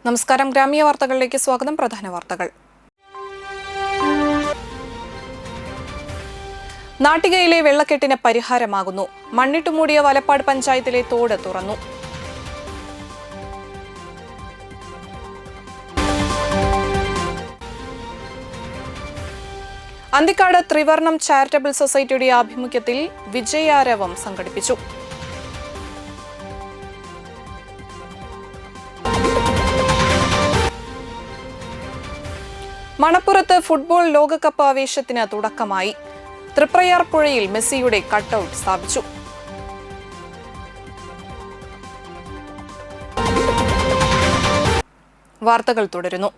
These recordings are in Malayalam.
നമസ്കാരം. ഗ്രാമീയ വാർത്തകളിലേക്ക് സ്വാഗതം. പ്രധാന വാർത്തകൾ. നാട്ടികയിലെ വെള്ളക്കെട്ടിന് പരിഹാരമാകുന്നു. മണ്ണിട്ടുമൂടിയ വലപ്പാട് പഞ്ചായത്തിലെ തോട് തുറന്നു. അന്തിക്കാട് ത്രിവർണം ചാരിറ്റബിൾ സൊസൈറ്റിയുടെ ആഭിമുഖ്യത്തിൽ വിജയാരവം സംഘടിപ്പിച്ചു. മണപ്പുറത്ത് ഫുട്ബോൾ ലോകകപ്പ് ആവേശത്തിന് തുടക്കമായി. തൃപ്രയാർ പുഴയിൽ മെസ്സിയുടെ കട്ടൌട്ട് സ്ഥാപിച്ചു. വാർത്തകൾ തുടരുന്നു.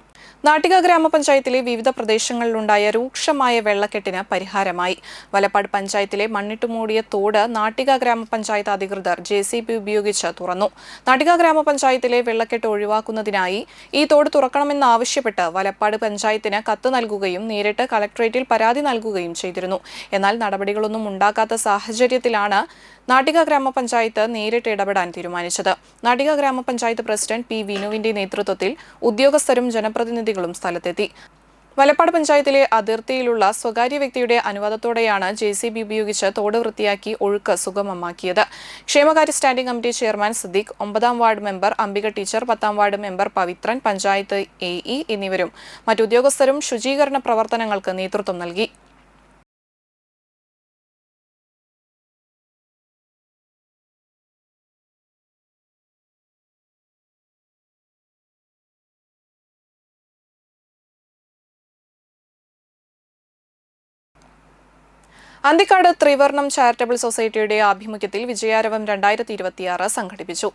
നാട്ടിക ഗ്രാമപഞ്ചായത്തിലെ വിവിധ പ്രദേശങ്ങളിലുണ്ടായ രൂക്ഷമായ വെള്ളക്കെട്ടിന് പരിഹാരമായി. വലപ്പാട് പഞ്ചായത്തിലെ മണ്ണിട്ടുമൂടിയ തോട് നാട്ടിക ഗ്രാമപഞ്ചായത്ത് അധികൃതർ JCB ഉപയോഗിച്ച് തുറന്നു. നാട്ടിക ഗ്രാമപഞ്ചായത്തിലെ വെള്ളക്കെട്ട് ഒഴിവാക്കുന്നതിനായി ഈ തോട് തുറക്കണമെന്നാവശ്യപ്പെട്ട് വലപ്പാട് പഞ്ചായത്തിന് കത്ത് നൽകുകയും നേരിട്ട് കളക്ടറേറ്റിൽ പരാതി നൽകുകയും ചെയ്തിരുന്നു. എന്നാൽ നടപടികളൊന്നും ഉണ്ടാകാത്ത സാഹചര്യത്തിലാണ് നാട്ടിക ഗ്രാമപഞ്ചായത്ത് നേരിട്ട് ഇടപെടാൻ തീരുമാനിച്ചത്. നാട്ടിക ഗ്രാമപഞ്ചായത്ത് പ്രസിഡന്റ് P. വിനുവിന്റെ നേതൃത്വത്തിൽ ഉദ്യോഗസ്ഥരും ജനപ്രതിനിധികളും സ്ഥലത്തെത്തി. വലപ്പാട് പഞ്ചായത്തിലെ അതിർത്തിയിലുള്ള സ്വകാര്യ വ്യക്തിയുടെ അനുവാദത്തോടെയാണ് JCB ഉപയോഗിച്ച് തോട് വൃത്തിയാക്കി ഒഴുക്ക് സുഗമമാക്കിയത്. ക്ഷേമകാര്യ standing committee chairman Siddique, 9ാം ward member Ambika teacher, 10ാം ward member Pavithran, panchayat AE എന്നിവരും മറ്റുദ്യോഗസ്ഥരും ശുചീകരണ പ്രവർത്തനങ്ങൾക്ക് നേതൃത്വം നൽകി. അന്തിക്കാട് ത്രിവർണം ചാരിറ്റബിൾ സൊസൈറ്റിയുടെ ആഭിമുഖ്യത്തിൽ വിജയാരവം 2026 സംഘടിപ്പിച്ചു.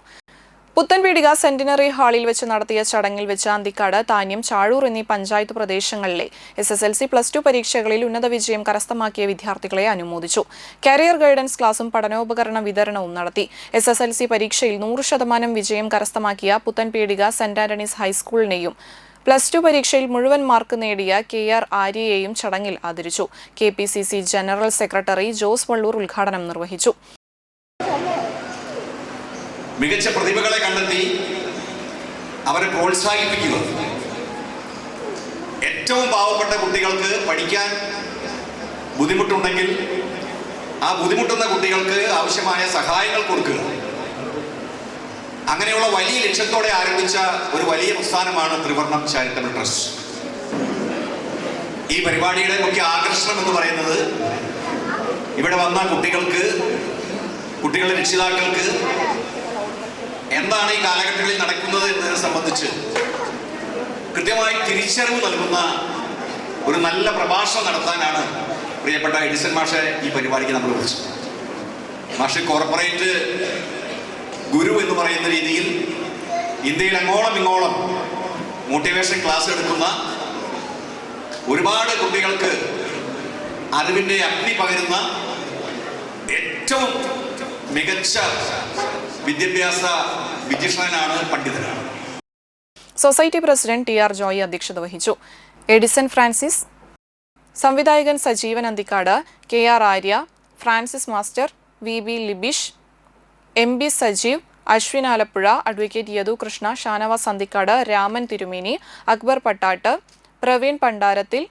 പുത്തൻപീടിക സെന്റിനറി ഹാളിൽ വെച്ച് നടത്തിയ ചടങ്ങിൽ വെച്ച് അന്തിക്കാട്, താന്യം, ചാഴൂർ എന്നീ പഞ്ചായത്ത് പ്രദേശങ്ങളിലെ SSLC, +2 പരീക്ഷകളിൽ ഉന്നത വിജയം കരസ്ഥമാക്കിയ വിദ്യാർത്ഥികളെ അനുമോദിച്ചു. കരിയർ ഗൈഡൻസ് ക്ലാസും പഠനോപകരണ വിതരണവും നടത്തി. SSLC പരീക്ഷയിൽ 100% വിജയം കരസ്ഥമാക്കിയ പുത്തൻപീടിക സെന്റ് ആന്റണീസ് ഹൈസ്കൂളിനെയും +2 പരീക്ഷയിൽ മുഴുവൻ മാർക്ക് നേടിയ KR ആര്യയെയും ചടങ്ങിൽ ആദരിച്ചു. KPCC general secretary Jose Vallur ഉദ്ഘാടനം നിർവഹിച്ചു. മികച്ച പ്രതിഭകളെ കണ്ടെത്തി അവരെ പ്രോത്സാഹിപ്പിക്കുക. ഏറ്റവും പാവപ്പെട്ട കുട്ടികൾക്ക് പഠിക്കാൻ ബുദ്ധിമുട്ടുണ്ടെങ്കിൽ ആ ബുദ്ധിമുട്ടുന്ന കുട്ടികൾക്ക് ആവശ്യമായ സഹായങ്ങൾ കൊടുക്കുക. അങ്ങനെയുള്ള വലിയ ലക്ഷ്യത്തോടെ ആരംഭിച്ച ഒരു വലിയ പ്രസ്ഥാനമാണ് ത്രിവർണം ചാരിറ്റബിൾ ട്രസ്റ്റ്. ഈ പരിപാടിയുടെ മുഖ്യ ആകർഷണം എന്ന് പറയുന്നത് ഇവിടെ വന്ന കുട്ടികൾക്ക്, കുട്ടികളുടെ രക്ഷിതാക്കൾക്ക് എന്താണ് ഈ കാലഘട്ടങ്ങളിൽ നടക്കുന്നത് എന്നതിനെ സംബന്ധിച്ച് കൃത്യമായി തിരിച്ചറിവ് നൽകുന്ന ഒരു നല്ല പ്രഭാഷണം നടത്താനാണ് പ്രിയപ്പെട്ട എഡിസൺ മാഷെ ഈ പരിപാടിക്ക് നമ്മൾ വിളിച്ചത്. മാഷ് കോർപ്പറേറ്റ് ഗുരു എന്ന് പറയുന്ന രീതിയിൽ ഇന്ത്യയിൽ അങ്ങോളം ഇങ്ങോളം മോട്ടിവേഷൻ ക്ലാസ് എടുക്കുന്ന ഒരുപാട് കുട്ടികൾക്ക് അറിവിൻ്റെ അഗ്നി പകരുന്ന ഏറ്റവും മികച്ച വിദ്യാഭ്യാസ വിജിഷണനാണ്, പണ്ഡിതനാണ്. സൊസൈറ്റി പ്രസിഡന്റ് TR ജോയി അധ്യക്ഷത വഹിച്ചു. എഡിസൺ ഫ്രാൻസിസ്, സംവിധായകൻ Sajeevan Anthikad, KR Arya, Francis master, VB Libish, MB Sajeev, Ashwin Alappuzha, advocate Yadu Krishna, Shanavas Anthikad, Raman തിരുമേനി, അക്ബർ പട്ടാട്ട്, പ്രവീൺ പണ്ടാരത്തിൽ,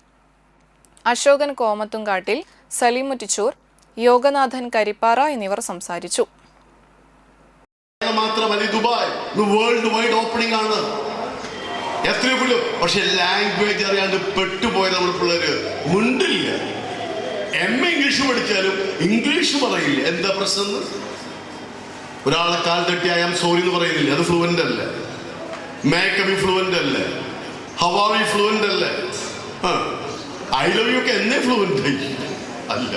അശോകൻ കോമത്തുംകാട്ടിൽ, സലീം മുറ്റിച്ചൂർ, യോഗനാഥൻ കരിപ്പാറ എന്നിവർ സംസാരിച്ചു. മാത്രമല്ല ദുബായ് വേൾഡ് വൈഡ് ഓപ്പണിംഗ് ആണ്. എത്രയോ പക്ഷെ ലാംഗ്വേജ് അറിയാണ്ട് പെട്ടുപോയ നമ്മുടെ പിള്ളേര് മുണ്ടില്ല. MA ഇംഗ്ലീഷ് പഠിച്ചാലും ഇംഗ്ലീഷ് പറയില്ല. എന്താ പ്രശ്നം? ഒരാളെ കാൽ തട്ടി I am sorry എന്ന് പറയുന്നില്ല, അത് ഫ്ലുവൻ്റ് അല്ല. മേക്കബി ഫ്ലുവൻ്റ് അല്ല, ഹവാവി ഫ്ലുവൻ്റ് അല്ല, I love you ഒക്കെ എന്നെ ഫ്ലുവൻ്റ് അല്ല.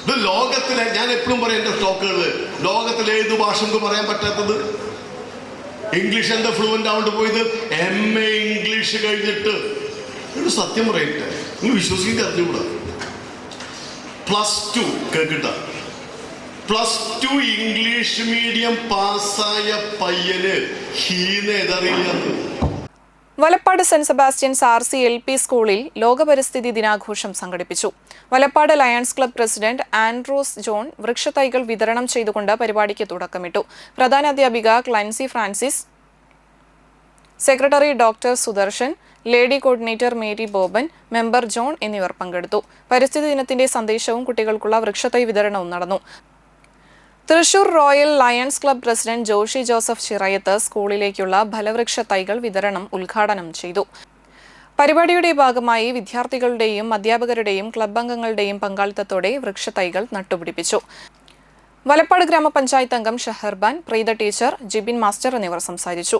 ഇത് ലോകത്തിലെ, ഞാൻ എപ്പോഴും പറയും എൻ്റെ സ്റ്റോക്കുകളിൽ, ലോകത്തിലെ ഏത് ഭാഷ നമുക്ക് പറയാൻ പറ്റാത്തത്? ഇംഗ്ലീഷ് എന്താ ഫ്ലുവൻ്റ് ആവേണ്ടി പോയത്? MA ഇംഗ്ലീഷ് കഴിഞ്ഞിട്ട് ഒരു സത്യം പറയട്ടെ, നിങ്ങൾ വിശ്വസിക്കാൻ അറിഞ്ഞുകൂടാ. +2 കേൾക്കട്ട, +2 ഇംഗ്ലീഷ് മീഡിയം പാസ്സായ പയ്യന് ഹീനേതറിയില്ല. Valappad saint Sebastian's RC LP സ്കൂളിൽ ലോകപരിസ്ഥിതി ദിനാഘോഷം സംഘടിപ്പിച്ചു. Valappad Lions club president Andrews John വൃക്ഷത്തൈകൾ വിതരണം ചെയ്തുകൊണ്ട് പരിപാടിക്ക് തുടക്കമിട്ടു. പ്രധാനാധ്യാപിക Clancy Francis, secretary doctor Sudarshan, lady coordinator Mary Boban, member John എന്നിവർ പങ്കെടുത്തു. പരിസ്ഥിതി ദിനത്തിന്റെ സന്ദേശവും കുട്ടികൾക്കുള്ള വൃക്ഷത്തൈ വിതരണവും നടന്നു. Thrissur royal Lions club president Joshi Joseph Chirayath സ്കൂളിലേക്കുള്ള ഫലവൃക്ഷ തൈകൾ വിതരണം ഉദ്ഘാടനം ചെയ്തു. പരിപാടിയുടെ ഭാഗമായി വിദ്യാർത്ഥികളുടെയും അധ്യാപകരുടെയും ക്ലബ്ബ് അംഗങ്ങളുടെയും പങ്കാളിത്തത്തോടെ വൃക്ഷത്തൈകൾ നട്ടുപിടിപ്പിച്ചു. വലപ്പാട് ഗ്രാമപഞ്ചായത്ത് അംഗം ഷഹർബാൻ, പ്രീത ടീച്ചർ, ജിബിൻ മാസ്റ്റർ എന്നിവർ സംസാരിച്ചു.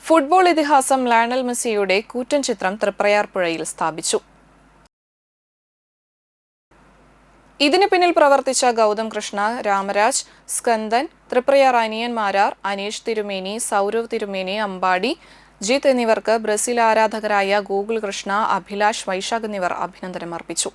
ഫുട്ബോൾ ഇതിഹാസം ലയണൽ മെസ്സിയുടെ കൂറ്റൻ ചിത്രം തൃപ്രയാർ പുഴയിൽ സ്ഥാപിച്ചു. ഇതിനു പിന്നിൽ പ്രവർത്തിച്ച ഗൗതം കൃഷ്ണ, രാമരാജ്, സ്കന്ദൻ, തൃപ്രയാർ അനിയന്മാരാർ, അനീഷ് തിരുമേനി, സൗരവ് തിരുമേനി, അമ്പാടി, ജിത്ത് എന്നിവർക്ക് ബ്രസീൽ ആരാധകരായ ഗൂഗിൾ കൃഷ്ണ, അഭിലാഷ്, വൈശാഖ് എന്നിവർ അഭിനന്ദനം അർപ്പിച്ചു.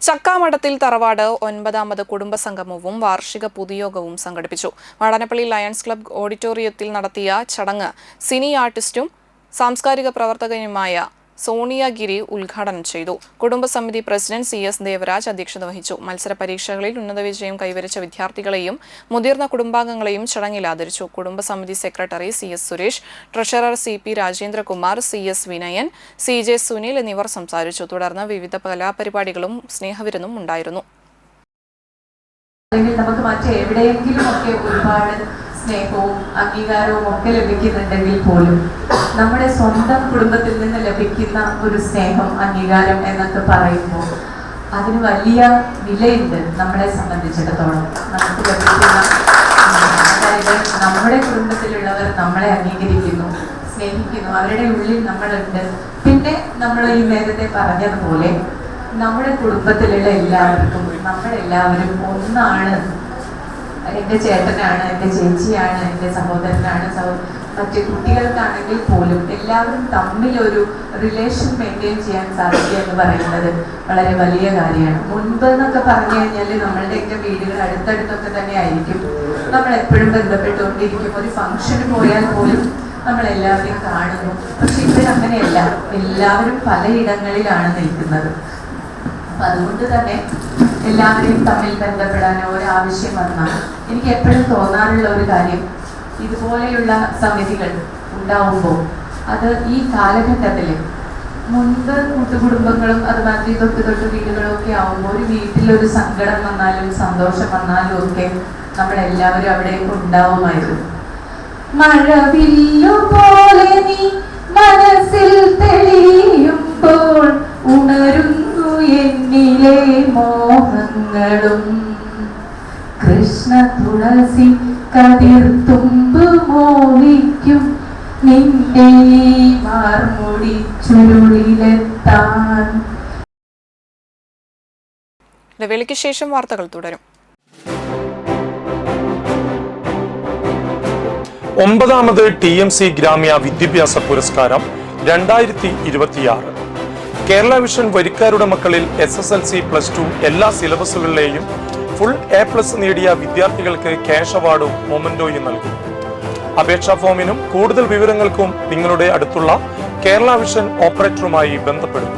ചക്കാമഠത്തിൽ തറവാട് 9ാമത് കുടുംബസംഗമവും വാർഷിക പൊതുയോഗവും സംഘടിപ്പിച്ചു. വാടാനപ്പള്ളി ലയൺസ് ക്ലബ്ബ് ഓഡിറ്റോറിയത്തിൽ നടത്തിയ ചടങ്ങ് സിനി ആർട്ടിസ്റ്റും സാംസ്കാരിക പ്രവർത്തകനുമായ സോണിയ ഗിരി ഉദ്ഘാടനം ചെയ്തു. കുടുംബസമിതി പ്രസിഡന്റ് CS ദേവരാജ് അധ്യക്ഷത വഹിച്ചു. മത്സര പരീക്ഷകളിൽ ഉന്നത വിജയം കൈവരിച്ച വിദ്യാർത്ഥികളെയും മുതിർന്ന കുടുംബാംഗങ്ങളെയും ചടങ്ങിൽ ആദരിച്ചു. കുടുംബസമിതി secretary CS Suresh, treasurer CP Rajendrakumar, CS Vinayan, CJ Sunil എന്നിവർ സംസാരിച്ചു. തുടർന്ന് വിവിധ കലാപരിപാടികളും സ്നേഹവിരുന്നും ഉണ്ടായിരുന്നു. നമുക്ക് മറ്റെവിടെയെങ്കിലും ഒക്കെ ഒരുപാട് സ്നേഹവും അംഗീകാരവും ഒക്കെ ലഭിക്കുന്നുണ്ടെങ്കിൽ പോലും നമ്മുടെ സ്വന്തം കുടുംബത്തിൽ നിന്ന് ലഭിക്കുന്ന ഒരു സ്നേഹം, അംഗീകാരം എന്നൊക്കെ പറയുമ്പോൾ അതിന് വലിയ വിലയുണ്ട്. നമ്മളെ സംബന്ധിച്ചിടത്തോളം നമുക്ക് ലഭിക്കുന്ന, അതായത് നമ്മുടെ കുടുംബത്തിലുള്ളവർ നമ്മളെ അംഗീകരിക്കുന്നു, സ്നേഹിക്കുന്നു, അവരുടെ ഉള്ളിൽ നമ്മളുണ്ട്. പിന്നെ നമ്മൾ ഈ നേരത്തെ പറഞ്ഞതുപോലെ നമ്മുടെ കുടുംബത്തിലുള്ള എല്ലാവർക്കും നമ്മളെല്ലാവരും ഒന്നാണ്. എൻ്റെ ചേട്ടനാണ്, എൻ്റെ ചേച്ചിയാണ്, എൻ്റെ സഹോദരനാണ്, മറ്റ് കുട്ടികൾക്കാണെങ്കിൽ പോലും എല്ലാവരും തമ്മിലൊരു റിലേഷൻ മെയിൻറ്റെയിൻ ചെയ്യാൻ സാധിക്കുക എന്ന് പറയുന്നത് വളരെ വലിയ കാര്യമാണ്. മുൻപ് എന്നൊക്കെ പറഞ്ഞു കഴിഞ്ഞാൽ നമ്മളുടെയൊക്കെ വീടുകൾ അടുത്തടുത്തൊക്കെ തന്നെ ആയിരിക്കും. നമ്മൾ എപ്പോഴും ബന്ധപ്പെട്ടുകൊണ്ടിരിക്കും. ഒരു ഫംഗ്ഷന് പോയാൽ പോലും നമ്മളെല്ലാവരെയും കാണുന്നു. പക്ഷെ ഇവരങ്ങനെയല്ല, എല്ലാവരും പലയിടങ്ങളിലാണ് നിൽക്കുന്നത്. അപ്പം അതുകൊണ്ട് തന്നെ എല്ലാവരെയും തമ്മിൽ ബന്ധപ്പെടാനോ ഒരാവശ്യം വന്നാൽ എനിക്ക് എപ്പോഴും തോന്നാറുള്ള ഒരു കാര്യം, ഇതുപോലെയുള്ള സമിതികൾ ഉണ്ടാവുമ്പോൾ അത് ഈ കാലഘട്ടത്തിൽ മുൻപ് കൂട്ടുകുടുംബങ്ങളും അതുമാതിരി തൊട്ട് വീടുകളും ഒക്കെ ആവുമ്പോൾ ഒരു വീട്ടിലൊരു സങ്കടം വന്നാലും സന്തോഷം വന്നാലും ഒക്കെ നമ്മളെല്ലാവരും അവിടെ ഉണ്ടാവുമായിരുന്നു. മഴവില്ലു പോലെ നീ മനസ്സിൽ തെളിയുമ്പോൾ ഉണരുന്നു എന്നിലെ മോഹങ്ങളും, കൃഷ്ണ തുളസി കതിർ തുമ്പ് മോഹിക്കും നിന്റെ മാർമുടി ചുരുളിലെത്താൻ. ഇടവേളയ്ക്ക് ശേഷം വാർത്തകൾ തുടരും. 9ാമത് TMC ഗ്രാമ്യ വിദ്യാഭ്യാസ പുരസ്കാരം 2026 കേരള വിഷൻ വരിക്കാരുടെ മക്കളിൽ SSLC +2 എല്ലാ സിലബസുകളിലെയും ഫുൾ A+ നേടിയ വിദ്യാർത്ഥികൾക്ക് ക്യാഷ് അവാർഡും മൊമെന്റോയും നൽകും. അപേക്ഷാ ഫോമിനും കൂടുതൽ വിവരങ്ങൾക്കും നിങ്ങളുടെ അടുത്തുള്ള കേരള വിഷൻ ഓപ്പറേറ്ററുമായി ബന്ധപ്പെടുക.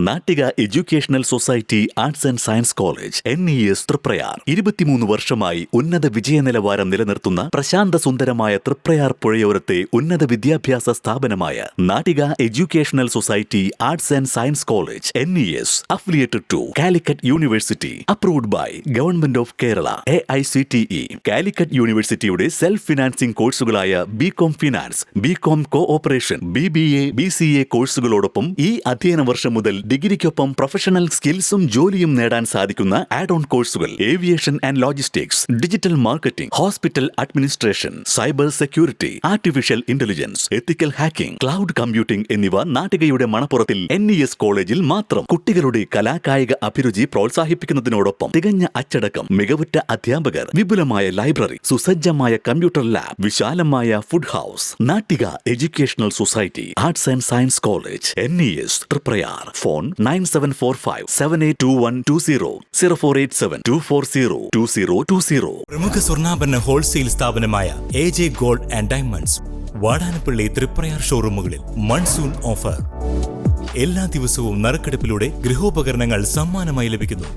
Nattika educational society arts and science college NES Triprayar 23 വർഷമായി ഉന്നത വിജയ നിലവാരം നിലനിർത്തുന്ന പ്രശാന്ത സുന്ദരമായ തൃപ്രയാർ പുഴയോരത്തെ ഉന്നത വിദ്യാഭ്യാസ സ്ഥാപനമായ Nattika educational society arts and science college NES affiliated to Calicut University, approved by Government of Kerala, AICTE. Calicut യൂണിവേഴ്സിറ്റിയുടെ സെൽഫ് ഫിനാൻസിംഗ് കോഴ്സുകളായ BCom finance, BCom cooperation, BBA, BCA കോഴ്സുകളോടൊപ്പം ഈ അധ്യയന വർഷം മുതൽ ഡിഗ്രിക്കൊപ്പം പ്രൊഫഷണൽ സ്കിൽസും ജോലിയും നേടാൻ സാധിക്കുന്ന ആഡ് ഓൺ കോഴ്സുകൾ aviation and logistics, digital marketing, hospital administration, cyber security, artificial intelligence, ethical hacking, cloud computing എന്നിവ നാട്ടികയുടെ മണപ്പുറത്തിൽ NES കോളേജിൽ മാത്രം. കുട്ടികളുടെ കലാകായിക അഭിരുചി പ്രോത്സാഹിപ്പിക്കുന്നതിനോടൊപ്പം തികഞ്ഞ അച്ചടക്കം, മികവുറ്റ അധ്യാപകർ, വിപുലമായ ലൈബ്രറി, സുസജ്ജമായ കമ്പ്യൂട്ടർ ലാബ്, വിശാലമായ food house. Nattika educational society, arts and science college, NES Triprayar. Phone 9745782120 048724022020. പ്രമുഖ സ്വർണ്ണാഭരണ ഹോൾസെയിൽ സ്ഥാപനമായ AJ gold and diamonds Vadanappally Triprayar ഷോറൂമുകളിൽ മൺസൂൺ ഓഫർ. എല്ലാ ദിവസവും നറുക്കെടുപ്പിലൂടെ ഗൃഹോപകരണങ്ങൾ സമ്മാനമായി ലഭിക്കുന്നു.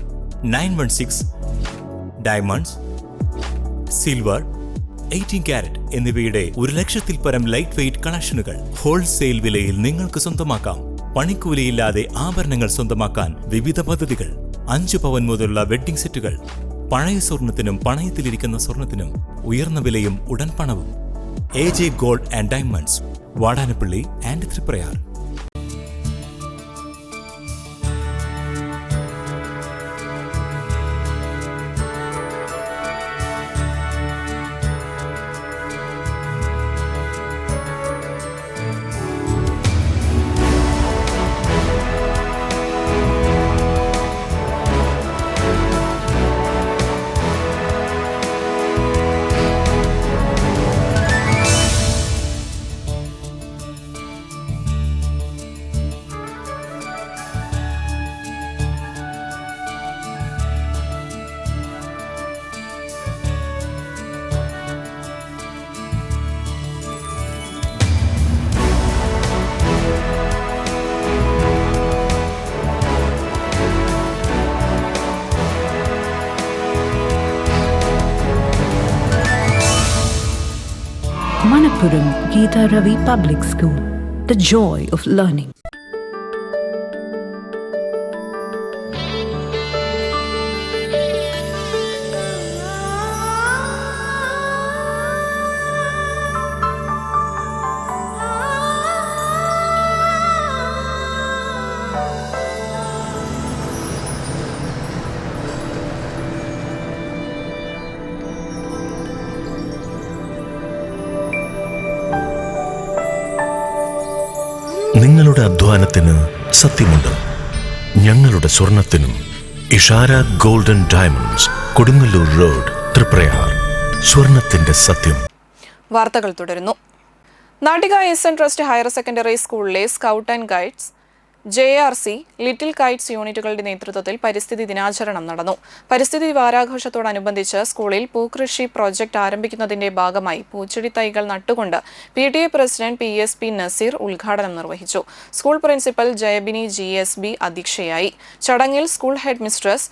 916 ഡയമണ്ട്സ്, സിൽവർ, 18 കാരറ്റ് എന്നിവയുടെ 1,00,000-ൽ പരം ലൈറ്റ് വെയ്റ്റ് കളക്ഷനുകൾ ഹോൾസെയിൽ വിലയിൽ നിങ്ങൾക്ക് സ്വന്തമാക്കാം. പണിക്കൂലിയില്ലാതെ ആഭരണങ്ങൾ സ്വന്തമാക്കാൻ വിവിധ പദ്ധതികൾ. 5 പവൻ മുതലുള്ള വെഡ്ഡിംഗ് സെറ്റുകൾ. പഴയ സ്വർണത്തിനും പണയത്തിലിരിക്കുന്ന സ്വർണത്തിനും ഉയർന്ന വിലയും ഉടൻ പണവും. AJ gold and diamonds, Vadanappally and Triprayar. Manappuram Geeta Ravi Public School, the joy of learning. നിങ്ങളുടെ അധ്വാനത്തിന് സത്യമുണ്ട്. ഞങ്ങളുടെ സ്വർണത്തിനും. Ishara golden diamonds, Kodungallur road, Triprayar. സ്വർണത്തിന്റെ സത്യം. വാർത്തകൾ തുടരുന്നു. Nattika SN trust higher secondary സ്കൂളിലെ scout and guides, JRC, little kites യൂണിറ്റുകളുടെ നേതൃത്വത്തിൽ പരിസ്ഥിതി ദിനാചരണം നടന്നു. പരിസ്ഥിതി വാരാഘോഷത്തോടനുബന്ധിച്ച് സ്കൂളിൽ പൂക്കൃഷി പ്രോജക്ട് ആരംഭിക്കുന്നതിന്റെ ഭാഗമായി പൂച്ചെടി തൈകൾ നട്ടുകൊണ്ട് PTA പ്രസിഡന്റ് PSP നസീർ ഉദ്ഘാടനം നിർവഹിച്ചു. സ്കൂൾ പ്രിൻസിപ്പൽ ജയബിനി GSB അധ്യക്ഷയായി. ചടങ്ങിൽ school head mistress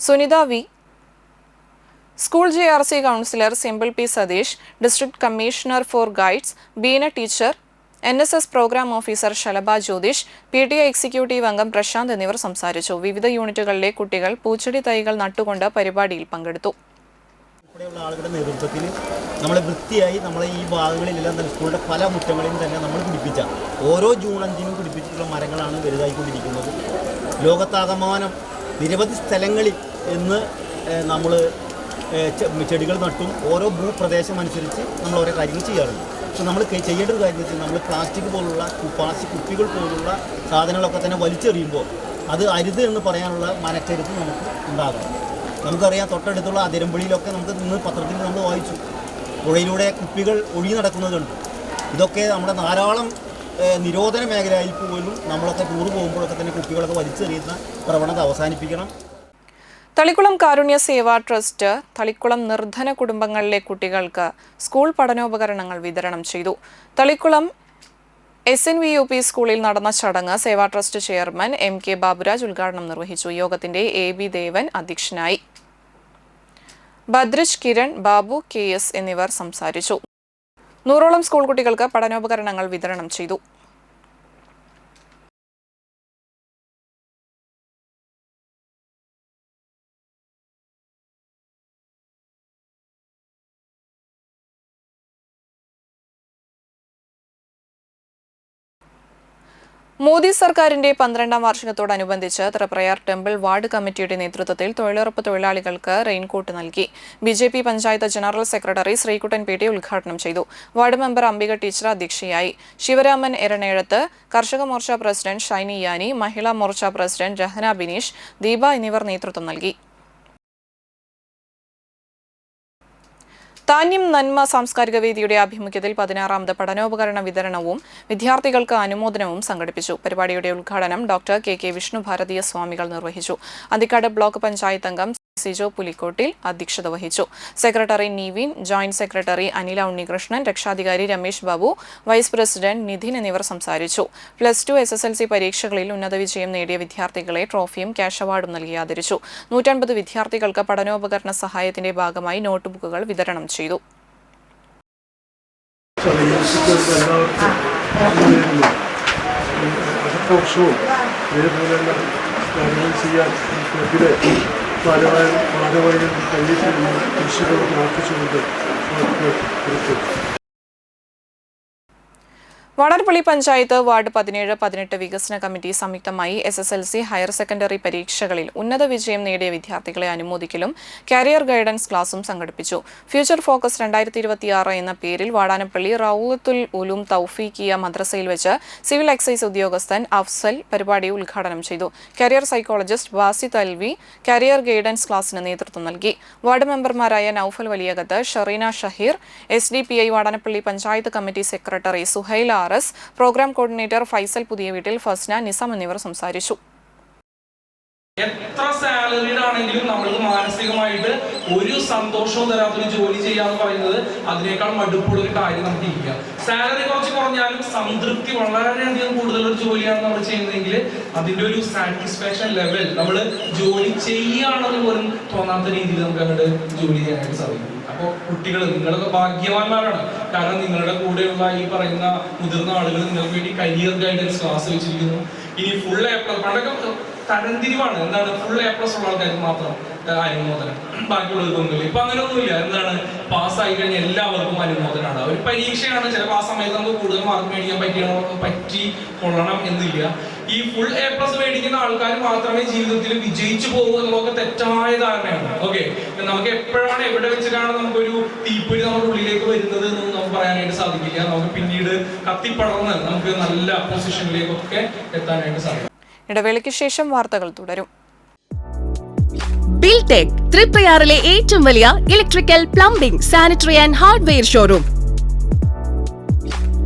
Sunitha V, school JRC councillor Simple P Satheesh, district commissioner for guides Beena teacher, NSS programme officer Shalabha Jyothish, PTA executive അംഗം പ്രശാന്ത് എന്നിവർ സംസാരിച്ചു. വിവിധ യൂണിറ്റുകളിലെ കുട്ടികൾ പൂച്ചെടി തൈകൾ നട്ടുകൊണ്ട് പരിപാടിയിൽ പങ്കെടുത്തു. ആളുകളുടെ നേതൃത്വത്തിൽ നമ്മൾ വൃത്തിയായി നമ്മളെ ഈ ഭാഗങ്ങളിലെല്ലാം തന്നെ സ്കൂളിൻ്റെ പല മുറ്റങ്ങളിലും തന്നെ നമ്മൾ പിടിപ്പിച്ച ഓരോ ജൂൺ 5-നും പിടിപ്പിച്ചിട്ടുള്ള മരങ്ങളാണ് വലുതായിക്കൊണ്ടിരിക്കുന്നത്. ലോകത്താകമാനം നിരവധി സ്ഥലങ്ങളിൽ ഇന്ന് നമ്മൾ ചെടികൾ നട്ടും ഓരോ ഭൂപ്രദേശം അനുസരിച്ച് നമ്മൾ ഓരോ കാര്യങ്ങൾ ചെയ്യാറുണ്ട്. പക്ഷെ നമ്മൾ ചെയ്യേണ്ട ഒരു കാര്യം വെച്ചാൽ നമ്മൾ പ്ലാസ്റ്റിക് കുപ്പികൾ പോലുള്ള സാധനങ്ങളൊക്കെ തന്നെ വലിച്ചെറിയുമ്പോൾ അത് അരുത് എന്ന് പറയാനുള്ള മനക്കരുത്ത് നമുക്ക് ഉണ്ടാകണം. നമുക്കറിയാം, തൊട്ടടുത്തുള്ള അതിരമ്പള്ളിയിലൊക്കെ നമുക്ക് ഇന്ന് പത്രത്തിൽ നമ്മൾ വായിച്ചു, പുഴയിലൂടെ കുപ്പികൾ ഒഴുകി നടക്കുന്നതുണ്ട്. ഇതൊക്കെ നമ്മുടെ ധാരാളം നിരോധന മേഖലയിൽ പോലും നമ്മളൊക്കെ ടൂർ പോകുമ്പോഴൊക്കെ തന്നെ കുപ്പികളൊക്കെ വലിച്ചെറിയുന്ന പ്രവണത അവസാനിപ്പിക്കണം. തളിക്കുളം കാരുണ്യ സേവാ ട്രസ്റ്റ് തളിക്കുളം നിർധന കുടുംബങ്ങളിലെ കുട്ടികൾക്ക് സ്കൂൾ പഠനോപകരണങ്ങൾ വിതരണം ചെയ്തു. തളിക്കുളം SNVUP സ്കൂളിൽ നടന്ന ചടങ്ങ് സേവാ ട്രസ്റ്റ് ചെയർമാൻ MK ബാബുരാജ് ഉദ്ഘാടനം നിർവഹിച്ചു. യോഗത്തിന്റെ AB ദേവൻ അധ്യക്ഷനായി. ഭദ്രജ്, കിരൺ, ബാബു, KS എന്നിവർ സംസാരിച്ചു. 100ഓളം സ്കൂൾ കുട്ടികൾക്ക് പഠനോപകരണങ്ങൾ വിതരണം ചെയ്തു. മോദി സർക്കാരിന്റെ 12ാം വാർഷികത്തോടനുബന്ധിച്ച് തൃപ്രയാർ ടെമ്പിൾ വാർഡ് കമ്മിറ്റിയുടെ നേതൃത്വത്തിൽ തൊഴിലുറപ്പ് തൊഴിലാളികൾക്ക് റെയിൻകോട്ട് നൽകി. BJP panchayat general secretary Sreekuttan Petti ഉദ്ഘാടനം ചെയ്തു. വാർഡ് മെമ്പർ അംബിക ടീച്ചർ അധ്യക്ഷയായി. ശിവരാമൻ എരണേഴത്ത്, കർഷക മോർച്ച പ്രസിഡന്റ് ഷൈനി യാനി, മഹിളാ മോർച്ച പ്രസിഡന്റ് രഹന ബിനീഷ്, ദീപ എന്നിവർ നേതൃത്വം നൽകി. താന്യം നന്മ സാംസ്കാരിക വേദിയുടെ ആഭിമുഖ്യത്തിൽ 16ാമത് പഠനോപകരണ വിതരണവും വിദ്യാർത്ഥികൾക്ക് അനുമോദനവും സംഘടിപ്പിച്ചു. പരിപാടിയുടെ ഉദ്ഘാടനം ഡോക്ടർ കെ വിഷ്ണു ഭാരതീയ സ്വാമികൾ നിർവഹിച്ചു. അന്തിക്കാട് ബ്ലോക്ക് പഞ്ചായത്ത് അംഗം സിജോ പുലിക്കോട്ടിൽ അധ്യക്ഷത വഹിച്ചു. Secretary Nivin, joint secretary Anila Unnikrishnan, രക്ഷാധികാരി രമേശ് ബാബു, വൈസ് പ്രസിഡന്റ് നിധിൻ എന്നിവർ സംസാരിച്ചു. +2 SSLC പരീക്ഷകളിൽ ഉന്നത വിജയം നേടിയ വിദ്യാർത്ഥികളെ ട്രോഫിയും ക്യാഷ് അവാർഡും നൽകി ആദരിച്ചു. 150 വിദ്യാർത്ഥികൾക്ക് പഠനോപകരണ സഹായത്തിന്റെ ഭാഗമായി നോട്ട്ബുക്കുകൾ വിതരണം ചെയ്തു. വാടാനപ്പള്ളി പഞ്ചായത്ത് വാർഡ് 17, 18 വികസന കമ്മിറ്റി സംയുക്തമായി SSLC ഹയർ സെക്കൻഡറി പരീക്ഷകളിൽ ഉന്നത വിജയം നേടിയ വിദ്യാർത്ഥികളെ അനുമോദിക്കലും കരിയർ ഗൈഡൻസ് ക്ലാസും സംഘടിപ്പിച്ചു. ഫ്യൂച്ചർ ഫോക്കസ് 2026 എന്ന പേരിൽ വാടാനപ്പള്ളി റൗലത്തുൽ ഉലൂം തൗഫീഖിയ മദ്രസയിൽ വെച്ച് സിവിൽ എക്സൈസ് ഉദ്യോഗസ്ഥൻ അഫ്സൽ പരിപാടി ഉദ്ഘാടനം ചെയ്തു. Career psychologist Wasid Alvi career guidance ക്ലാസിന് നേതൃത്വം നൽകി. വാർഡ് മെമ്പർമാരായ Noufal Valiyakath, Shareena Shaheer, SDPI Vadanappally panchayat committee secretary Suhail RS, programme coordinator Faisal പുതിയ വീട്ടിൽ, ഫസ്ന, നിസാം എന്നിവർ സംസാരിച്ചു. എത്ര സാലറീഡ് ആണെങ്കിലും നമ്മൾക്ക് മാനസികമായിട്ട് ഒരു സന്തോഷവും തരാത്തൊരു ജോലി ചെയ്യാന്ന് പറയുന്നത് അതിനേക്കാൾ മടുപ്പുള്ള ഒരു കാര്യം നമുക്ക് ഇല്ല. സാലറി കുറച്ച് കുറഞ്ഞാലും സംതൃപ്തി വളരെയധികം കൂടുതലൊരു ജോലിയാണ് നമ്മൾ ചെയ്യുന്നതെങ്കിൽ അതിന്റെ ഒരു സാറ്റിസ്ഫാക്ഷൻ ലെവൽ നമ്മൾ ജോലി ചെയ്യുകയാണെന്ന് പോലും തോന്നാത്ത രീതിയിൽ നമുക്ക് അങ്ങോട്ട് ജോലി ചെയ്യാനായിട്ട് സാധിക്കും. അപ്പോൾ കുട്ടികൾ, നിങ്ങളൊക്കെ ഭാഗ്യവാന്മാരാണ്. കാരണം നിങ്ങളുടെ കൂടെയുള്ള ഈ പറയുന്ന മുതിർന്ന ആളുകൾ നിങ്ങൾക്ക് വേണ്ടി കരിയർ ഗൈഡൻസ് ക്ലാസ് വെച്ചിരിക്കുന്നു. ഇനി ഫുൾ A+, പണ്ടൊക്കെ തരംതിരിവാണ്. എന്താണ്, ഫുൾ A+ ഉള്ള ആൾക്കാർക്ക് മാത്രം അനുമോദനം, ബാക്കിയുള്ളവർക്കൊന്നുമില്ല. ഇപ്പൊ അങ്ങനെയൊന്നുമില്ല. എന്താണ്, പാസ്സായി കഴിഞ്ഞാൽ എല്ലാവർക്കും അനുമോദനമാണ്. ഒരു പരീക്ഷയാണ്, ചിലപ്പോൾ ആ സമയത്ത് നമുക്ക് കൂടുതൽ മാർക്ക് മേടിക്കാൻ പറ്റി കൊള്ളണം എന്നില്ല. ഈ ഫുൾ A+ മേടിക്കുന്ന ആൾക്കാർ മാത്രമേ ജീവിതത്തിൽ വിജയിച്ചു പോകും എന്നൊക്കെ തെറ്റായ ധാരണയാണ്. ഓക്കെ, നമുക്ക് എപ്പോഴാണ് എവിടെ വെച്ചിട്ടാണ് നമുക്കൊരു തീപ്പൊരി നമ്മുടെ ഉള്ളിലേക്ക് വരുന്നത് എന്നൊന്നും നമുക്ക് പറയാനായിട്ട് സാധിക്കില്ല. നമുക്ക് പിന്നീട് കത്തിപ്പടർന്ന് നമുക്ക് നല്ല പൊസിഷനിലേക്കൊക്കെ എത്താനായിട്ട് സാധിക്കും. ഇടവേളയ്ക്ക് ശേഷം വാർത്തകൾ തുടരും. ബിൽടെക് തൃപ്രയാറിലെ ഏറ്റവും വലിയ electrical, plumbing, sanitary and hardware showroom.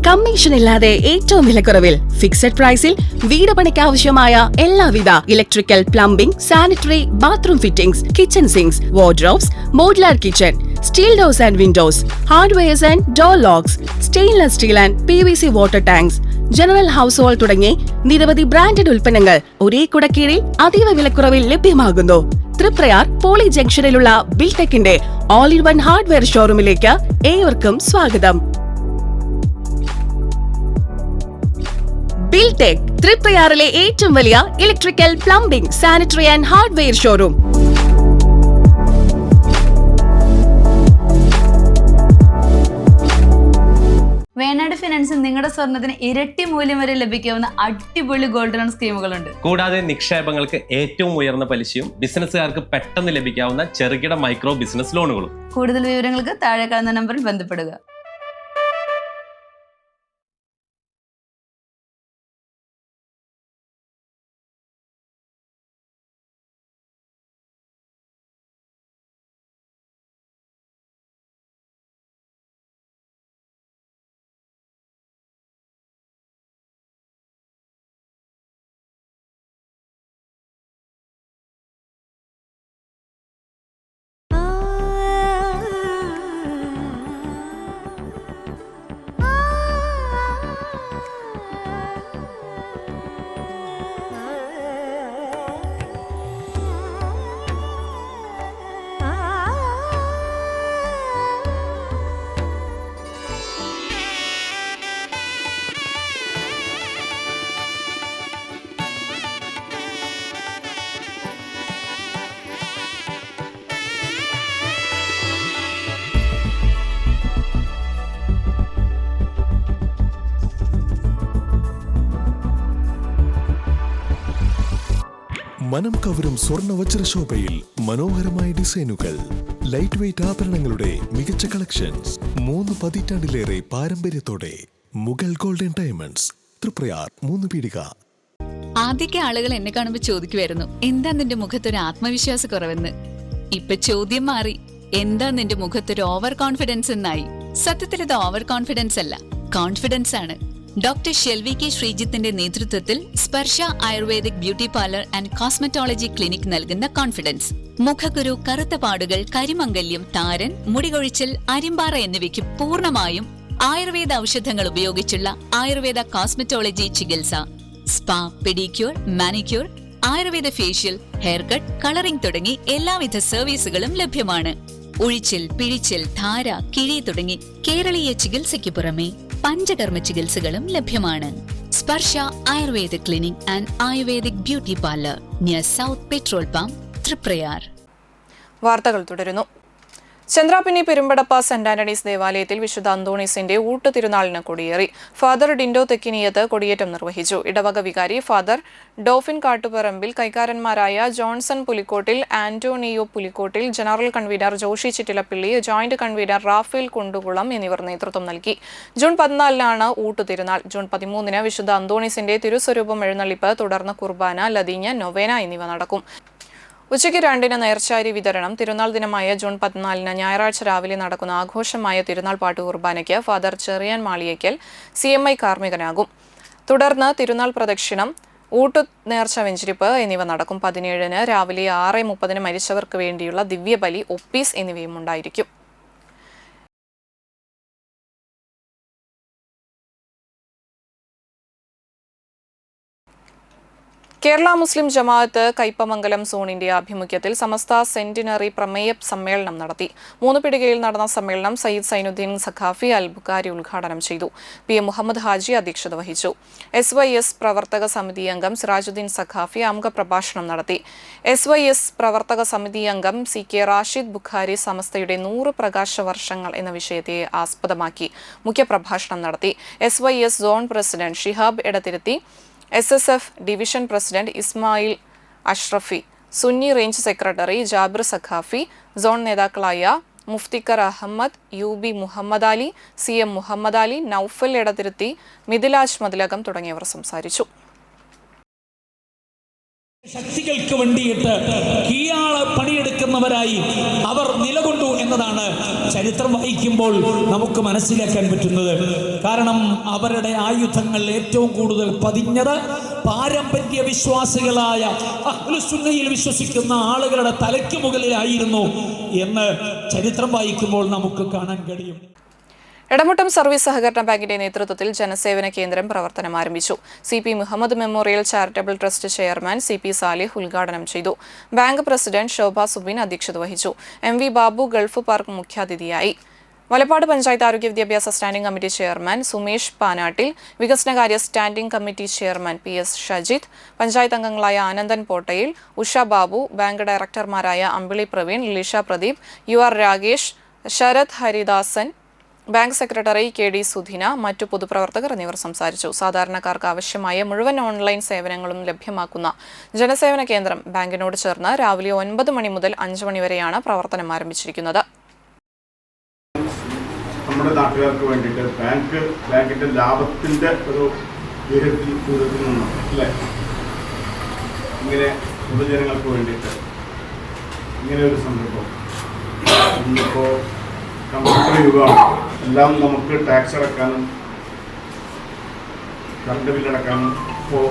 Commission ഇല്ലാതെ ഏറ്റവും വിലക്കുറവിൽ ഫിക്സഡ് പ്രൈസിൽ വീട് പണിക്ക് ആവശ്യമായ എല്ലാവിധ electrical, plumbing, sanitary, bathroom fittings, kitchen sinks, wardrobes, modular kitchen, steel doors and windows, hardwares and door locks, stainless steel and PVC water tanks, general household തുടങ്ങി നിരവധി ബ്രാൻഡഡ് ഉൽപ്പന്നങ്ങൾ ഒരേ കുടക്കീഴിൽ അതീവ വിലക്കുറവിൽ ലഭ്യമാകുന്നു. തൃപ്രയാർ പോളി ജംഗ്ഷനിലുള്ള ബിൽടെക്കിന്റെ ഓൾ ഇൻ വൺ ഹാർഡ്വെയർ ഷോറൂമിലേക്ക് ഏവർക്കും സ്വാഗതം. ബിൽടെക് തൃപ്രയാറിലെ ഏറ്റവും വലിയ electrical, plumbing, sanitary and hardware showroom. Venad ഫിനാൻസിൽ നിങ്ങളുടെ സ്വർണ്ണത്തിന് ഇരട്ടി മൂല്യം വരെ ലഭിക്കാവുന്ന അടിപൊളി ഗോൾഡ് ലോൺ സ്കീമുകളുണ്ട്. കൂടാതെ നിക്ഷേപങ്ങൾക്ക് ഏറ്റവും ഉയർന്ന പലിശയും ബിസിനസ്സുകാർക്ക് പെട്ടെന്ന് ലഭിക്കാവുന്ന ചെറുകിട മൈക്രോ ബിസിനസ് ലോണുകളും. കൂടുതൽ വിവരങ്ങൾക്ക് താഴെ കാണുന്ന നമ്പറിൽ ബന്ധപ്പെടുക. മനം കവരും സ്വർണ്ണ വജ്രശോഭയിൽ മനോഹരമായ ഡിസൈനുകൾ, ലൈറ്റ് വെയ്റ്റ് ആഭരണങ്ങളുടെ മികച്ച കളക്ഷൻസ്, 3 പതിറ്റാണ്ടിലേറെ പാരമ്പര്യത്തോടെ മുഗൾ ഗോൾഡൻ ഡയമണ്ട്സ്, തൃപ്രയാർ 3 പീടിക. ആദ്യമൊക്കെ ആളുകൾ എന്നെ കാണുമ്പോൾ ചോദിക്കുമായിരുന്നു, എന്താ നിന്റെ മുഖത്തൊരു ആത്മവിശ്വാസ കുറവെന്ന്. ഇപ്പൊ ചോദ്യം മാറി, എന്താ നിന്റെ മുഖത്തൊരു ഓവർ കോൺഫിഡൻസ് എന്നായി. സത്യത്തിൽ ഇത് ഓവർ കോൺഫിഡൻസ് അല്ല, കോൺഫിഡൻസ് ആണ്. ഡോക്ടർ ഷെൽവി കെ ശ്രീജിത്തിന്റെ നേതൃത്വത്തിൽ Sparsha Ayurvedic beauty parlour and cosmetology clinic നൽകുന്ന കോൺഫിഡൻസ്. മുഖക്കുരു, കറുത്ത പാടുകൾ, കരിമംഗല്യം, താരൻ, മുടികൊഴിച്ചിൽ, അരിമ്പാറ എന്നിവയ്ക്ക് പൂർണ്ണമായും ആയുർവേദ ഔഷധങ്ങൾ ഉപയോഗിച്ചുള്ള ആയുർവേദ കോസ്മെറ്റോളജി ചികിത്സ. Spa, pedicure, manicure, Ayurveda facial, hair cut, colouring തുടങ്ങി എല്ലാവിധ സർവീസുകളും ലഭ്യമാണ്. ഉഴിച്ചിൽ, പിഴിച്ചിൽ, ധാര, കിഴി തുടങ്ങി കേരളീയ ചികിത്സയ്ക്ക് പുറമെ പഞ്ചകർമ്മ ചികിത്സകളും ലഭ്യമാണ്. Sparsha Ayurveda clinic and Ayurvedic beauty parlour, near south petrol pump, Thriprayar. വാർത്തകൾ തുടരുന്നു. ചന്ദ്രാപിന്നി പെരുമ്പടപ്പ സെന്റ് ആന്റണീസ് ദേവാലയത്തിൽ വിശുദ്ധ അന്തോണീസിന്റെ ഊട്ടുതിരുനാളിന് കൊടിയേറി. ഫാദർ ഡിൻഡോ തെക്കിനിയത്ത് കൊടിയേറ്റം നിർവഹിച്ചു. ഇടവക വികാരി ഫാദർ ഡോഫിൻ കാട്ടുപറമ്പിൽ, കൈക്കാരന്മാരായ Johnson Pulikkottil, Antonio Pulikkottil, general convener Joshy Chittilappilly, joint convener Raphael Kundukulam എന്നിവർ നേതൃത്വം നൽകി. ജൂൺ 14 ഊട്ടുതിരുനാൾ. ജൂൺ 13 വിശുദ്ധ അന്തോണീസിന്റെ തിരുസ്വരൂപം എഴുന്നള്ളിപ്പ്, തുടർന്ന് കുർബാന, ലതീഞ്ഞ, നൊവേന എന്നിവ നടക്കും. ഉച്ചയ്ക്ക് 2 നേർച്ചാരി വിതരണം. തിരുനാൾ ദിനമായ ജൂൺ 14 ഞായറാഴ്ച രാവിലെ നടക്കുന്ന ആഘോഷമായ തിരുനാൾ പാട്ട് കുർബാനയ്ക്ക് ഫാദർ ചെറിയാൻ മാളിയേക്കൽ CMI കാർമ്മികനാകും. തുടർന്ന് തിരുനാൾ പ്രദക്ഷിണം, ഊട്ടു നേർച്ച വെഞ്ചിരിപ്പ് എന്നിവ നടക്കും. 17 രാവിലെ 6:30 മരിച്ചവർക്ക് വേണ്ടിയുള്ള ദിവ്യബലി, ഒപ്പീസ് എന്നിവയും ഉണ്ടായിരിക്കും. കേരള മുസ്ലിം ജമാഅത്ത് കയ്പമംഗലം സോണിന്റെ ആഭിമുഖ്യത്തിൽ സമസ്ത സെന്റിനറി പ്രമേയ സമ്മേളനം നടത്തി. 3 പീടികയിൽ നടന്ന സമ്മേളനം സയ്യിദ് സൈനുദ്ദീൻ സഖാഫി അൽ ബുഖാരി ഉദ്ഘാടനം ചെയ്തു. PM മുഹമ്മദ് ഹാജി അധ്യക്ഷത വഹിച്ചു. SYS പ്രവർത്തക സമിതി അംഗം സിറാജുദ്ദീൻ സഖാഫി ആമുഖ പ്രഭാഷണം നടത്തി. SYS പ്രവർത്തക സമിതി അംഗം CK റാഷിദ് ബുഖാരി സമസ്തയുടെ 100 പ്രകാശ വർഷങ്ങൾ എന്ന വിഷയത്തെ ആസ്പദമാക്കി മുഖ്യപ്രഭാഷണം നടത്തി. SYS zone president Shihab Edathiruthi, SSF division president Ismail Ashrafi, Sunni range secretary Jabir Saqafi, zone നേതാക്കളായ മുഫ്തിക്കർ അഹമ്മദ്, UB മുഹമ്മദ് അലി, CM മുഹമ്മദ് അലി, നൌഫൽ എടത്തിരുത്തി, മിഥിലാജ് മതിലകം തുടങ്ങിയവർ സംസാരിച്ചു. ശക്തികൾക്ക് വേണ്ടിയിട്ട് കീഴാള് പണിയെടുക്കുന്നവരായി അവർ നിലകൊണ്ടു എന്നതാണ് ചരിത്രം വായിക്കുമ്പോൾ നമുക്ക് മനസ്സിലാക്കാൻ പറ്റുന്നത്. കാരണം അവരുടെ ആയുധങ്ങൾ ഏറ്റവും കൂടുതൽ പതിഞ്ഞത് പാരമ്പര്യ വിശ്വാസികളായ അഹ്ലുസ് സുന്നയിൽ വിശ്വസിക്കുന്ന ആളുകളുടെ തലയ്ക്ക് മുകളിലായിരുന്നു എന്ന് ചരിത്രം വായിക്കുമ്പോൾ നമുക്ക് കാണാൻ കഴിയും. എടമുട്ടം സർവീസ് സഹകരണ ബാങ്കിന്റെ നേതൃത്വത്തിൽ ജനസേവന കേന്ദ്രം പ്രവർത്തനം ആരംഭിച്ചു. CP Muhammad memorial charitable trust chairman CP Salih ഉദ്ഘാടനം ചെയ്തു. ബാങ്ക് പ്രസിഡന്റ് ശോഭ സുബിൻ അധ്യക്ഷത വഹിച്ചു. MV ബാബു ഗൾഫ് പാർക്ക് മുഖ്യാതിഥിയായി. വലപ്പാട് പഞ്ചായത്ത് ആരോഗ്യ വിദ്യാഭ്യാസ standing committee chairman Sumesh Panattil, വികസനകാര്യ standing committee chairman PS Shajith, panchayat അംഗങ്ങളായ ആനന്ദൻ പോട്ടയിൽ, ഉഷ ബാബു, ബാങ്ക് ഡയറക്ടർമാരായ Ambili Praveen, Lisha Pradeep, UR Ragesh, Sarath Haridasan, bank secretary KD Sudhina, മറ്റു പൊതുപ്രവർത്തകർ എന്നിവർ സംസാരിച്ചു. സാധാരണക്കാർക്ക് ആവശ്യമായ മുഴുവൻ ഓൺലൈൻ സേവനങ്ങളും ലഭ്യമാക്കുന്ന ജനസേവന കേന്ദ്രം ബാങ്കിനോട് ചേർന്ന് രാവിലെ 9 മണി മുതൽ 5 മണി വരെയാണ് പ്രവർത്തനം ആരംഭിച്ചിരിക്കുന്നത്. നമ്മുടെ നാട്ടുകാർക്ക് വേണ്ടിയിട്ട് ബാങ്കിന്റെ ലാഭത്തിന്റെ ഒരു ദൂരത്തിൽ നിന്നും അല്ലേ ഇങ്ങനെ പൊതുജനങ്ങൾക്ക് വേണ്ടിയിട്ട് ഇങ്ങനെ ഒരു സംരംഭം ഇന്നിപ്പോൾ കമ്പ്യൂട്ടർ യുഗമാണ്. എല്ലാം നമുക്ക് ടാക്സ് അടക്കാനും കറണ്ട് ബില്ലടക്കാനും ഇപ്പോൾ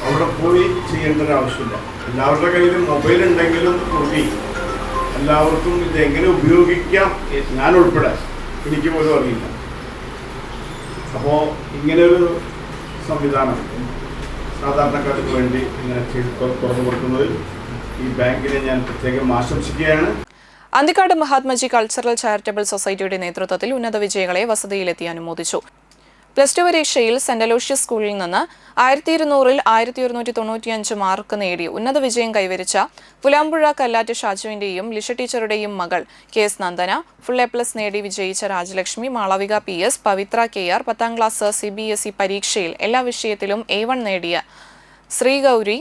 അവിടെ പോയി ചെയ്യേണ്ട ഒരു ആവശ്യമില്ല. എല്ലാവരുടെ കയ്യിലും മൊബൈൽ ഉണ്ടെങ്കിലും കൂടി എല്ലാവർക്കും ഇത് എങ്ങനെ ഉപയോഗിക്കാം, ഞാൻ ഉൾപ്പെടെ എനിക്ക് പോലും അറിയില്ല. അപ്പോൾ ഇങ്ങനെയൊരു സംവിധാനം സാധാരണക്കാർക്ക് വേണ്ടി ഇങ്ങനെ തുറന്നു കൊടുക്കുന്നതിൽ ഈ ബാങ്കിനെ ഞാൻ പ്രത്യേകം ആശംസിക്കുകയാണ്. അന്തിക്കാട് മഹാത്മജി കൾച്ചറൽ ചാരിറ്റബിൾ സൊസൈറ്റിയുടെ നേതൃത്വത്തിൽ ഉന്നത വിജയികളെ വസതിയിലെത്തി അനുമോദിച്ചു. +2 പരീക്ഷയിൽ സെന്റ് അലോഷ്യസ് സ്കൂളിൽ നിന്ന് 1200-ൽ 1195 മാർക്ക് നേടി ഉന്നത വിജയം കൈവരിച്ച പുലാമ്പുഴ കല്ലാറ്റ് ഷാജുവിന്റെയും ലിഷ ടീച്ചറുടെയും മകൾ KS നന്ദന, ഫുൾ A+ നേടി വിജയിച്ച രാജലക്ഷ്മി, മാളവിക PS, പവിത്ര KR, 10ാം ക്ലാസ് CBSE പരീക്ഷയിൽ എല്ലാ വിഷയത്തിലും A1 നേടിയ ശ്രീഗൗരി,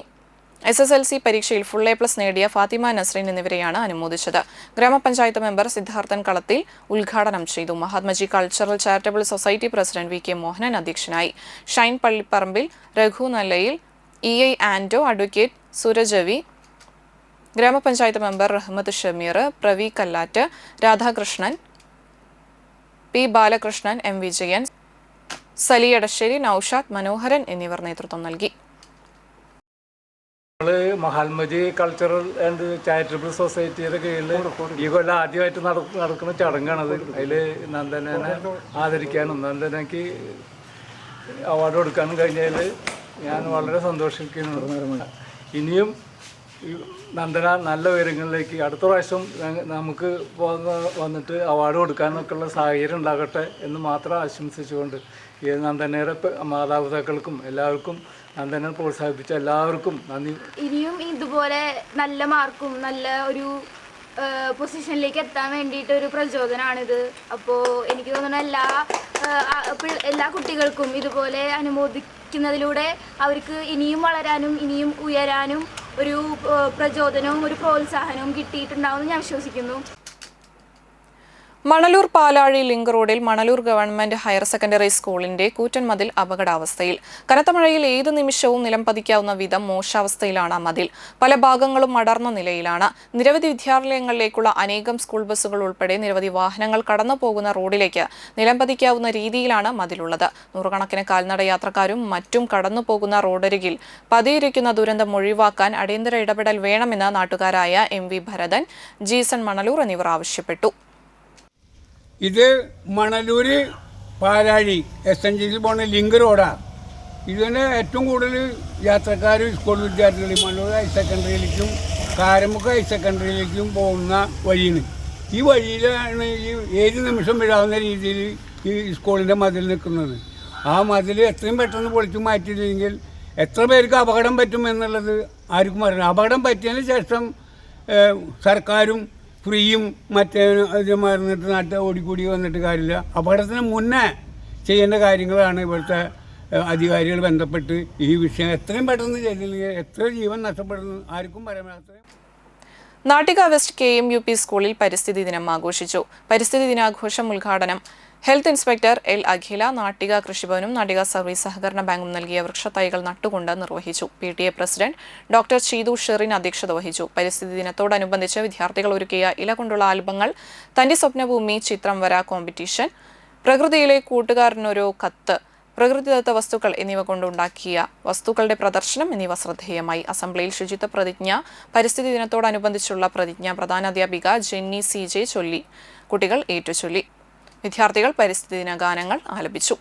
SSLC പരീക്ഷയിൽ ഫുൾ A+ നേടിയ ഫാത്തിമ നസ്രീൻ എന്നിവരെയാണ് അനുമോദിച്ചത്. ഗ്രാമപഞ്ചായത്ത് മെമ്പർ സിദ്ധാർത്ഥൻ കളത്തിൽ ഉദ്ഘാടനം ചെയ്തു. Mahatmaji cultural charitable society president VK Mohanan അധ്യക്ഷനായി. ഷൈൻ പള്ളിപ്പറമ്പിൽ, രഘു നല്ലയിൽ, EI ആൻഡോ, അഡ്വക്കേറ്റ് സുരജവി, ഗ്രാമപഞ്ചായത്ത് മെമ്പർ റഹ്മത്ത് ഷമീർ, പ്രവി കല്ലാറ്റ്, രാധാകൃഷ്ണൻ, P ബാലകൃഷ്ണൻ, M വിജയൻ, സലി എടശ്ശേരി, നൌഷാദ്, മനോഹരൻ എന്നിവർ നേതൃത്വം നൽകി. മഹാത്മജി കൾച്ചറൽ ആൻഡ് ചാരിറ്റബിൾ സൊസൈറ്റിയുടെ കീഴിൽ ഈ കൊല്ലം ആദ്യമായിട്ട് നടക്കുന്ന ചടങ്ങാണത്. അതിൽ നന്ദനനെ ആദരിക്കാനും നന്ദനയ്ക്ക് അവാർഡ് കൊടുക്കാനും കഴിഞ്ഞതിൽ ഞാൻ വളരെ സന്തോഷിക്കുന്നുണ്ട്. ഇനിയും നന്ദന നല്ല ഉയരങ്ങളിലേക്ക് അടുത്ത പ്രാവശ്യം നമുക്ക് വന്നിട്ട് അവാർഡ് കൊടുക്കാനൊക്കെയുള്ള സാഹചര്യം ഉണ്ടാകട്ടെ എന്ന് മാത്രം ആശംസിച്ചുകൊണ്ട് ഈ നന്ദനയുടെ മാതാപിതാക്കൾക്കും എല്ലാവർക്കും നന്ദനെ പ്രോത്സാഹിപ്പിച്ച എല്ലാവർക്കും നന്ദി. ഇനിയും ഇതുപോലെ നല്ല മാർക്കും നല്ല ഒരു പൊസിഷനിലേക്ക് എത്താൻ വേണ്ടിയിട്ട് ഒരു പ്രചോദനമാണിത്. അപ്പോൾ എനിക്ക് തോന്നുന്നു എല്ലാ കുട്ടികൾക്കും ഇതുപോലെ അനുമോദിക്കുന്നതിലൂടെ അവർക്ക് ഇനിയും വളരാനും ഇനിയും ഉയരാനും ഒരു പ്രചോദനവും ഒരു പ്രോത്സാഹനവും കിട്ടിയിട്ടുണ്ടാവുമെന്ന് ഞാൻ വിശ്വസിക്കുന്നു. മണലൂർ പാലാഴി ലിങ്ക് റോഡിൽ മണലൂർ ഗവൺമെന്റ് ഹയർ സെക്കൻഡറി സ്കൂളിന്റെ കൂറ്റൻ മതിൽ അപകടാവസ്ഥയിൽ. കനത്ത മഴയിൽ ഏത് നിമിഷവും നിലം പതിക്കാവുന്ന വിധം മോശാവസ്ഥയിലാണ് മതിൽ. പല ഭാഗങ്ങളും അടർന്ന നിലയിലാണ്. നിരവധി വിദ്യാലയങ്ങളിലേക്കുള്ള അനേകം സ്കൂൾ ബസ്സുകൾ ഉൾപ്പെടെ നിരവധി വാഹനങ്ങൾ കടന്നു പോകുന്ന റോഡിലേക്ക് നിലം പതിക്കാവുന്ന രീതിയിലാണ് മതിലുള്ളത്. നൂറുകണക്കിന് കാൽനട യാത്രക്കാരും മറ്റും കടന്നു പോകുന്ന റോഡരികിൽ പതിയിരിക്കുന്ന ദുരന്തം ഒഴിവാക്കാൻ അടിയന്തര ഇടപെടൽ വേണമെന്ന് നാട്ടുകാരായ MV ഭരതൻ, ജീസൺ മണലൂർ എന്നിവർ ആവശ്യപ്പെട്ടു. ഇത് മണലൂര് പാലാഴി SNGയിൽ പോകുന്ന ലിങ്ക് റോഡാണ്. ഇതിന് ഏറ്റവും കൂടുതൽ യാത്രക്കാർ സ്കൂൾ വിദ്യാർത്ഥികൾ മണലൂർ ഹയർ സെക്കൻഡറിയിലേക്കും കാരമുക്ക് ഹയർ സെക്കൻഡറിയിലേക്കും പോകുന്ന വഴിയാണ്. ഈ വഴിയിലാണ് ഈ ഏത് നിമിഷം വിടാവുന്ന രീതിയിൽ ഈ സ്കൂളിൻ്റെ മതിൽ നിൽക്കുന്നത്. ആ മതിൽ എത്രയും പെട്ടെന്ന് പൊളിച്ചു മാറ്റിയില്ലെങ്കിൽ എത്ര പേർക്ക് അപകടം പറ്റും എന്നുള്ളത് ആർക്കും അറിയണം. അപകടം പറ്റിയതിന് ശേഷം സർക്കാരും ഫ്രീയും മറ്റേ ഇത് മറന്നിട്ട് നാട്ടിൽ ഓടിക്കൂടി വന്നിട്ട് കാര്യമില്ല. അപകടത്തിന് മുന്നേ ചെയ്യേണ്ട കാര്യങ്ങളാണ് ഇവിടുത്തെ അധികാരികൾ ബന്ധപ്പെട്ട് ഈ വിഷയം എത്രയും പെട്ടെന്ന് ചെയ്തില്ലെങ്കിൽ എത്ര ജീവൻ നഷ്ടപ്പെടുന്നു ആർക്കും പറയാൻ. നാട്ടിക വെസ്റ്റ് KMUP സ്കൂളിൽ പരിസ്ഥിതി ദിനം ആഘോഷിച്ചു. പരിസ്ഥിതി ദിനാഘോഷം ഉദ്ഘാടനം ഹെൽത്ത് ഇൻസ്പെക്ടർ L അഖില, നാട്ടിക കൃഷിഭവനും നാട്ടിക സർവീസ് സഹകരണ ബാങ്കും നൽകിയ വൃക്ഷത്തൈകൾ നട്ടുകൊണ്ട് നിർവഹിച്ചു. PTA president doctor Cheethu Sherin അധ്യക്ഷത വഹിച്ചു. പരിസ്ഥിതി ദിനത്തോടനുബന്ധിച്ച് വിദ്യാർത്ഥികൾ ഒരുക്കിയ ഇല കൊണ്ടുള്ള ആൽബങ്ങൾ, തന്റെ സ്വപ്നഭൂമി ചിത്രം വര കോമ്പറ്റീഷൻ, പ്രകൃതിയിലെ കൂട്ടുകാരനൊരു കത്ത്, പ്രകൃതിദത്ത വസ്തുക്കൾ എന്നിവ കൊണ്ടുണ്ടാക്കിയ വസ്തുക്കളുടെ പ്രദർശനം എന്നിവ ശ്രദ്ധേയമായി. അസംബ്ലിയിൽ ശുചിത്വ പ്രതിജ്ഞ, പരിസ്ഥിതി ദിനത്തോടനുബന്ധിച്ചുള്ള പ്രതിജ്ഞ പ്രധാനാധ്യാപിക ജെന്നി CJ ചൊല്ലി. കുട്ടികൾ ഏറ്റുചൊല്ലി. വിദ്യാർത്ഥികൾ പരിസ്ഥിതി ദിന ഗാനങ്ങൾ ആലപിച്ചു.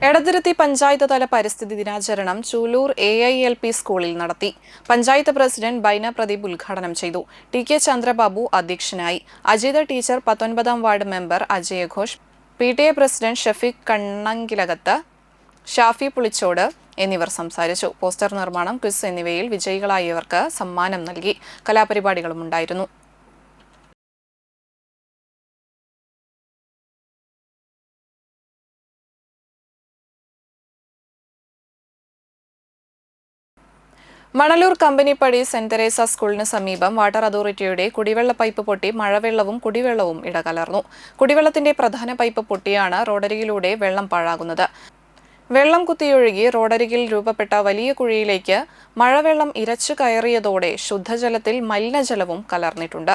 എടതിരുത്തി പഞ്ചായത്ത് തല പരിസ്ഥിതി ദിനാചരണം ചൂലൂർ AILP സ്കൂളിൽ നടത്തി. പഞ്ചായത്ത് പ്രസിഡന്റ് ബൈന പ്രദീപ് ഉദ്ഘാടനം ചെയ്തു. TK ചന്ദ്രബാബു അധ്യക്ഷനായി. അജിത ടീച്ചർ, 19ാം ward member Ajay Ghosh, PTA president Shafeeq Kannankilakath, Shafi Pulichod എന്നിവർ സംസാരിച്ചു. പോസ്റ്റർ നിർമ്മാണം, ക്വിസ് എന്നിവയിൽ വിജയികളായവർക്ക് സമ്മാനം നൽകി. കലാപരിപാടികളും ഉണ്ടായിരുന്നു. മണലൂർ കമ്പനിപ്പടി സെന്റ് തെരേസ സ്കൂളിന് സമീപം വാട്ടർ അതോറിറ്റിയുടെ കുടിവെള്ള പൈപ്പ് പൊട്ടി മഴവെള്ളവും കുടിവെള്ളവും ഇടകലർന്നു. കുടിവെള്ളത്തിന്റെ പ്രധാന പൈപ്പ് പൊട്ടിയാണ് റോഡരികിലൂടെ വെള്ളം പാഴാകുന്നത്. വെള്ളം കുത്തിയൊഴുകി റോഡരികിൽ രൂപപ്പെട്ട വലിയ കുഴിയിലേക്ക് മഴവെള്ളം ഇരച്ചു കയറിയതോടെ ശുദ്ധജലത്തിൽ മലിനജലവും കലർന്നിട്ടുണ്ട്.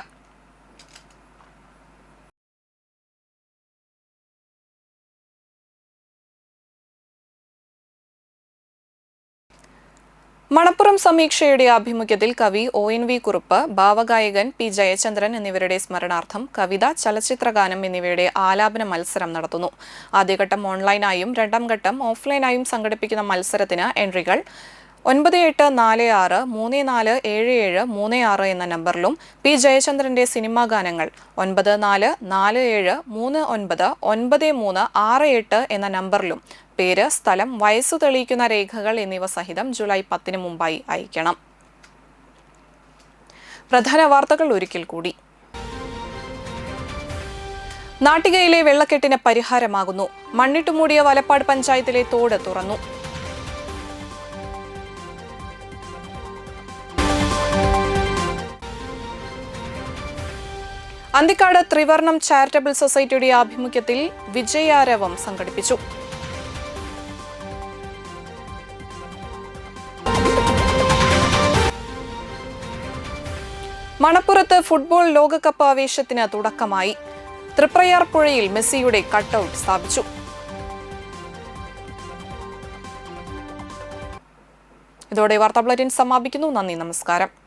മണപ്പുറം സമീക്ഷയുടെ ആഭിമുഖ്യത്തിൽ കവി ONV കുറുപ്പ്, ഭാവഗായകൻ P ജയചന്ദ്രൻ എന്നിവരുടെ സ്മരണാർത്ഥം കവിത, ചലച്ചിത്രഗാനം എന്നിവയുടെ ആലാപന മത്സരം നടത്തുന്നു. ആദ്യഘട്ടം ഓൺലൈനായും രണ്ടാം ഘട്ടം ഓഫ്ലൈനായും സംഘടിപ്പിക്കുന്ന മത്സരത്തിന് എൻട്രികൾ 9840347736 എന്ന നമ്പറിലും P ജയചന്ദ്രന്റെ സിനിമാ ഗാനങ്ങൾ 9447399368 എന്ന നമ്പറിലും പേര്, സ്ഥലം, വയസ്സു തെളിയിക്കുന്ന രേഖകൾ എന്നിവ സഹിതം ജൂലൈ 10 മുമ്പായി അയക്കണം. പ്രധാന വാർത്തകൾ ഒരിക്കൽ കൂടി. നാട്ടികയിലെ വെള്ളക്കെട്ടിന് പരിഹാരമാകുന്നു. മണ്ണിട്ടുമൂടിയ വലപ്പാട് പഞ്ചായത്തിലെ തോട് തുറന്നു. അന്തിക്കാട് ത്രിവർണം ചാരിറ്റബിൾ സൊസൈറ്റിയുടെ ആഭിമുഖ്യത്തിൽ വിജയാരവം സംഘടിപ്പിച്ചു. മണപ്പുറത്ത് ഫുട്ബോൾ ലോകകപ്പ് ആവേശത്തിന് തുടക്കമായി. തൃപ്രയാർ പുഴയിൽ മെസ്സിയുടെ കട്ടൌട്ട് സ്ഥാപിച്ചു. ഇതോടെ വാർത്താ ബുള്ളറ്റിൻ സമാപിക്കുന്നു. നന്ദി, നമസ്കാരം.